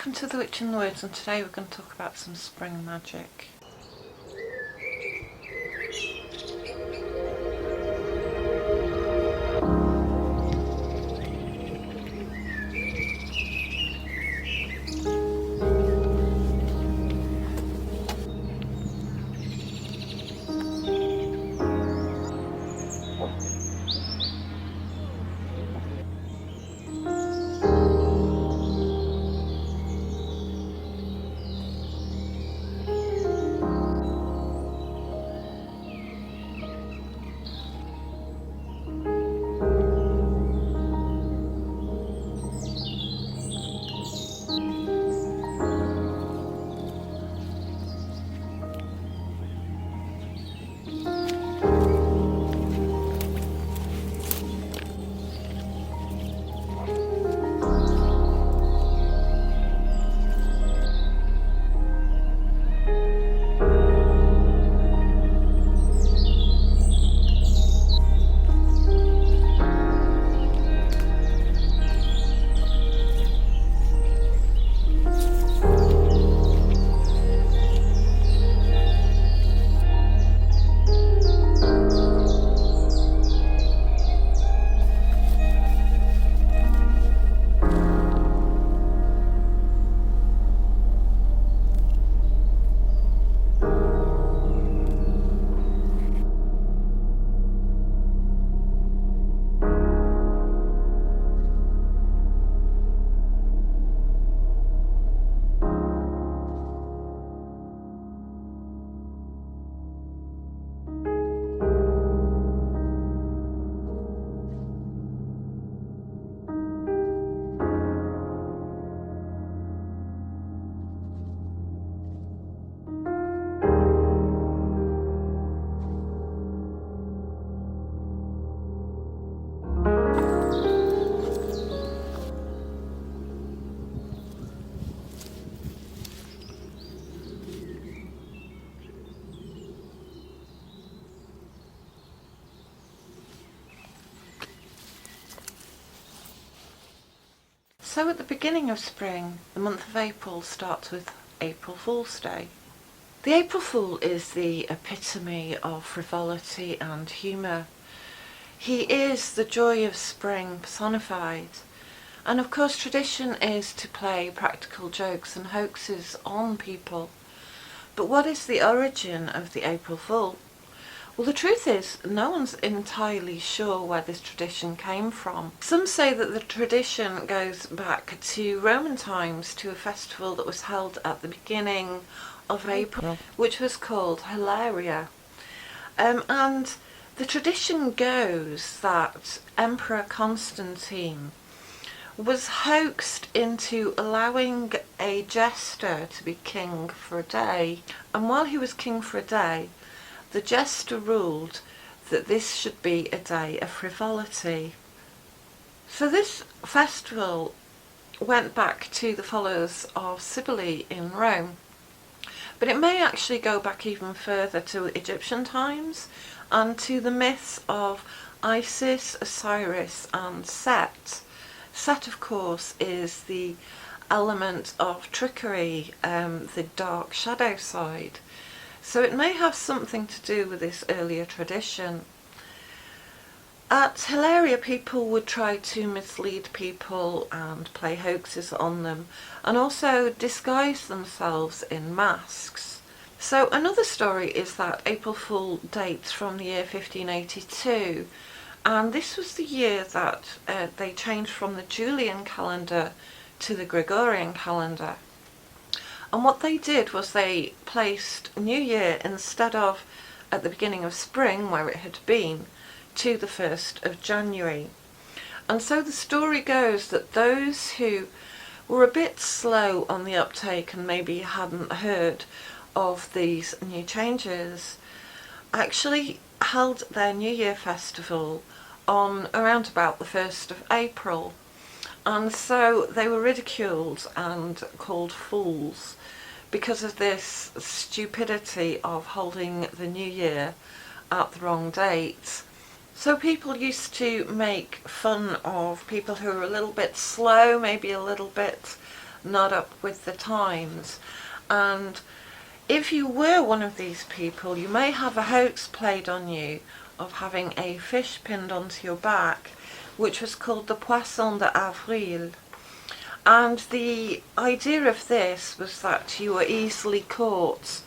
welcome to The Witch in the Woods, and today we're going to talk about some spring magic. So at the beginning of spring, the month of April starts with April Fool's Day. The April Fool is the epitome of frivolity and humour. He is the joy of spring personified. And of course tradition is to play practical jokes and hoaxes on people. But what is the origin of the April Fool? Well, the truth is, no one's entirely sure where this tradition came from. Some say that the tradition goes back to Roman times, to a festival that was held at the beginning of April, which was called Hilaria. And the tradition goes that Emperor Constantine was hoaxed into allowing a jester to be king for a day. And while he was king for a day, the jester ruled that this should be a day of frivolity. So this festival went back to the followers of Cybele in Rome, but it may actually go back even further to Egyptian times and to the myths of Isis, Osiris and Set. Set, of course, is the element of trickery, the dark shadow side. So it may have something to do with this earlier tradition. At Hilaria, people would try to mislead people and play hoaxes on them, and also disguise themselves in masks. So another story is that April Fool dates from the year 1582, and this was the year that they changed from the Julian calendar to the Gregorian calendar. And what they did was they placed New Year, instead of at the beginning of spring where it had been, to the 1st of January. And so the story goes that those who were a bit slow on the uptake and maybe hadn't heard of these new changes actually held their New Year festival on around about the 1st of April. And so they were ridiculed and called fools because of this stupidity of holding the New Year at the wrong date. So people used to make fun of people who were a little bit slow, maybe a little bit not up with the times. And if you were one of these people, you may have a hoax played on you of having a fish pinned onto your back, which was called the Poisson d'Avril. And the idea of this was that you were easily caught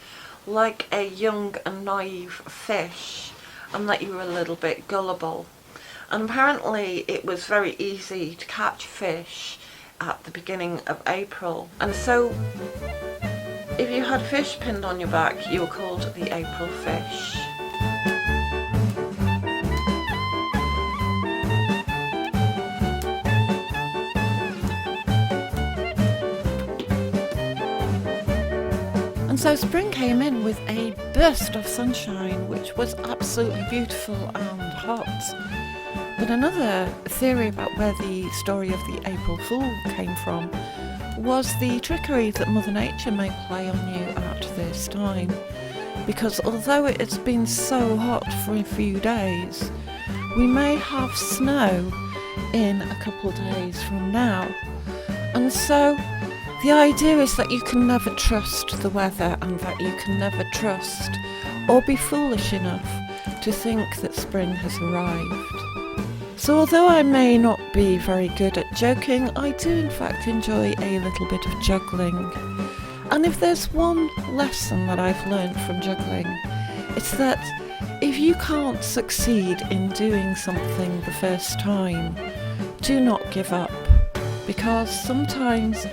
like a young and naive fish, and that you were a little bit gullible. And apparently it was very easy to catch fish at the beginning of April. And so if you had fish pinned on your back, you were called the April fish. And so spring came in with a burst of sunshine, which was absolutely beautiful and hot. But another theory about where the story of the April Fool came from was the trickery that Mother Nature may play on you at this time. Because although it's been so hot for a few days, we may have snow in a couple of days from now. And so the idea is that you can never trust the weather, and that you can never trust or be foolish enough to think that spring has arrived. So although I may not be very good at joking, I do in fact enjoy a little bit of juggling. And if there's one lesson that I've learned from juggling, it's that if you can't succeed in doing something the first time, do not give up, because sometimes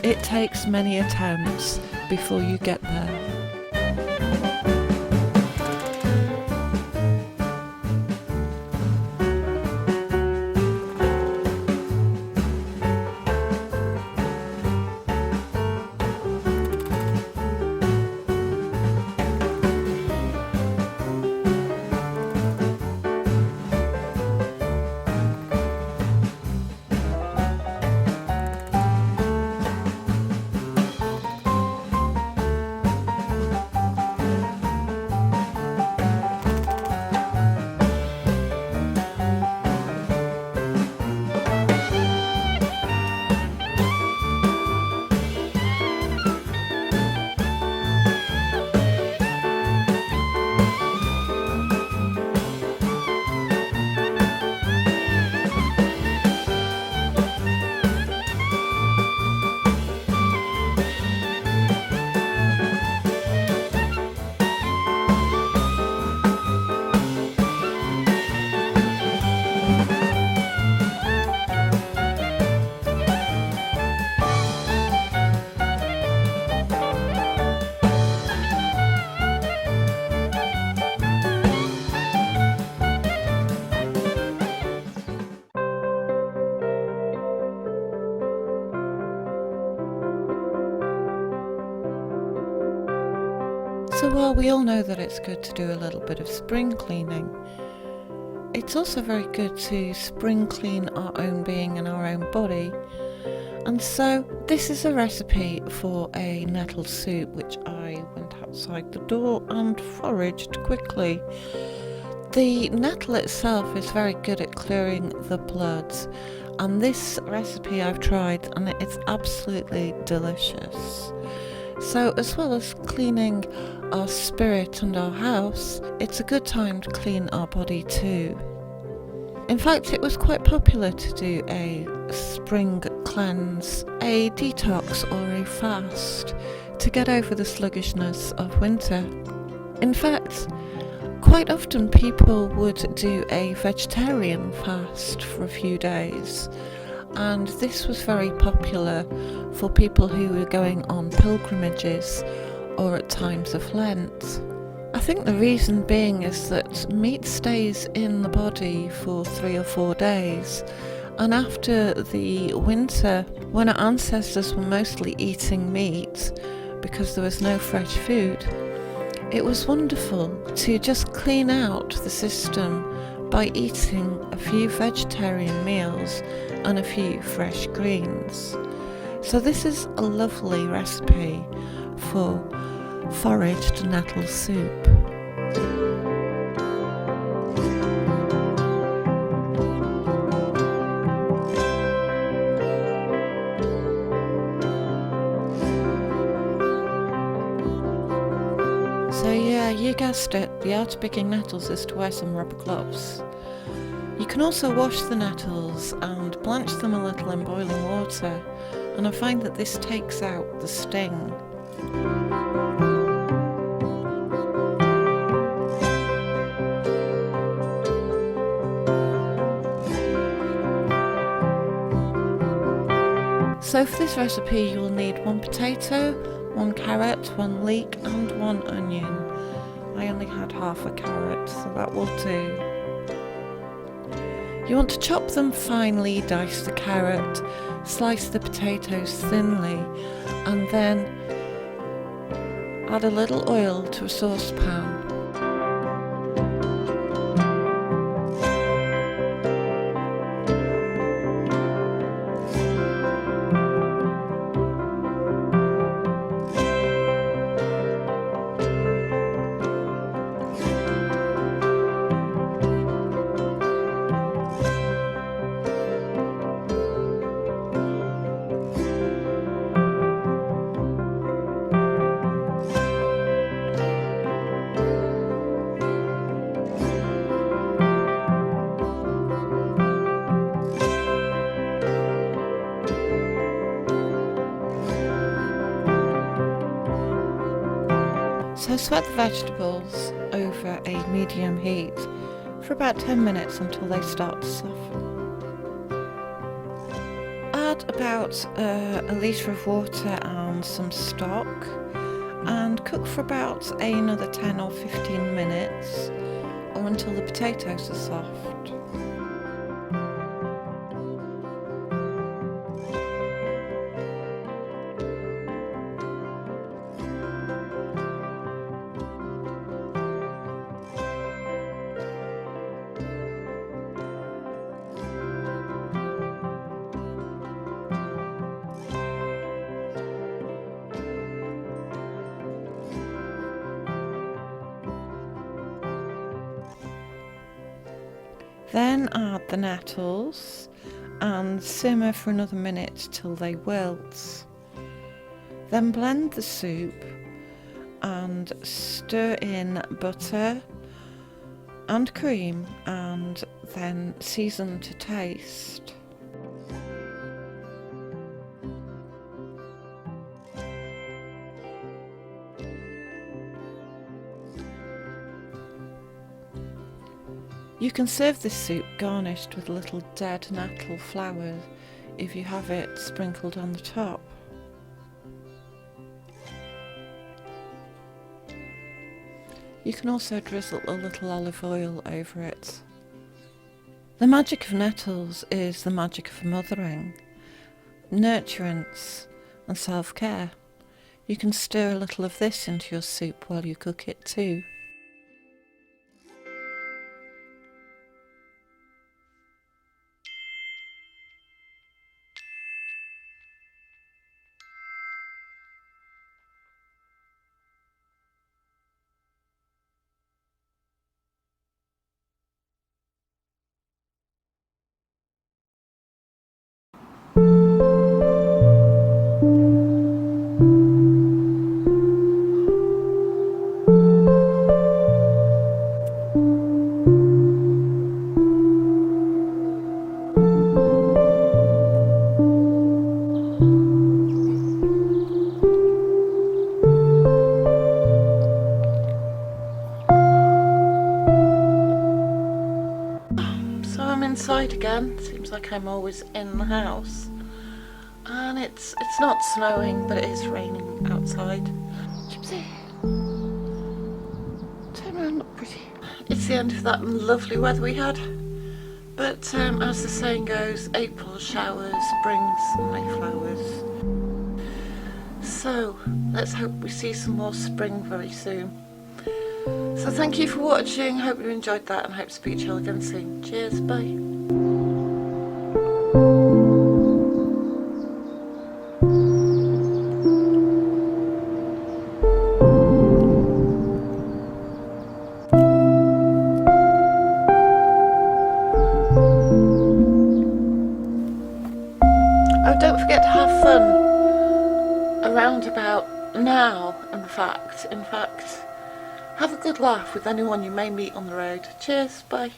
it takes many attempts before you get there. So while we all know that it's good to do a little bit of spring cleaning, it's also very good to spring clean our own being and our own body. And so this is a recipe for a nettle soup, which I went outside the door and foraged quickly. The nettle itself is very good at clearing the blood, and this recipe I've tried and it's absolutely delicious. So as well as cleaning our spirit and our house, it's a good time to clean our body too. In fact, it was quite popular to do a spring cleanse, a detox or a fast to get over the sluggishness of winter. In fact, quite often people would do a vegetarian fast for a few days, and this was very popular for people who were going on pilgrimages or at times of Lent. I think the reason being is that meat stays in the body for 3 or 4 days, and after the winter, when our ancestors were mostly eating meat because there was no fresh food, it was wonderful to just clean out the system by eating a few vegetarian meals and a few fresh greens. So this is a lovely recipe for foraged nettle soup. guessed it, the art of picking nettles is to wear some rubber gloves. You can also wash the nettles and blanch them a little in boiling water, and I find that this takes out the sting. So for this recipe you will need 1 potato, 1 carrot, 1 leek and 1 onion. I only had half a carrot, so that will do. You want to chop them finely, dice the carrot, slice the potatoes thinly, and then add a little oil to a saucepan. So sweat the vegetables over a medium heat for about 10 minutes until they start to soften. Add about a litre of water and some stock and cook for about another 10 or 15 minutes or until the potatoes are soft. Then add the nettles and simmer for another minute till they wilt. Then blend the soup and stir in butter and cream and then season to taste. You can serve this soup garnished with little dead nettle flowers if you have it sprinkled on the top. You can also drizzle a little olive oil over it. The magic of nettles is the magic of mothering, nurturance and self-care. You can stir a little of this into your soup while you cook it too. Inside again. Seems like I'm always in the house, and it's not snowing, but it is raining outside. Gypsy, turn around, look pretty. It's the end of that lovely weather we had, but as the saying goes, April showers brings my flowers. So let's hope we see some more spring very soon. So thank you for watching, hope you enjoyed that and hope to speak to you all again soon. Cheers, bye. Oh, don't forget to have fun around about now, in fact. Have a good laugh with anyone you may meet on the road. Cheers, bye.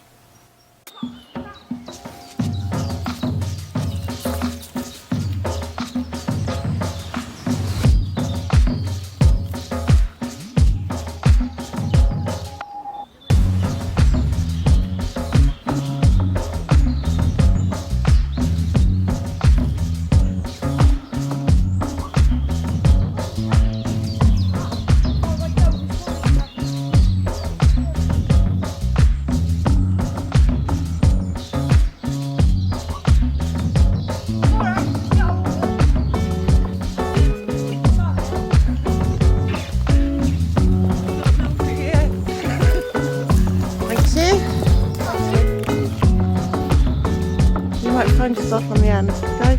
Might find yourself on the end, okay?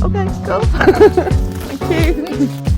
Okay, go. Thank you.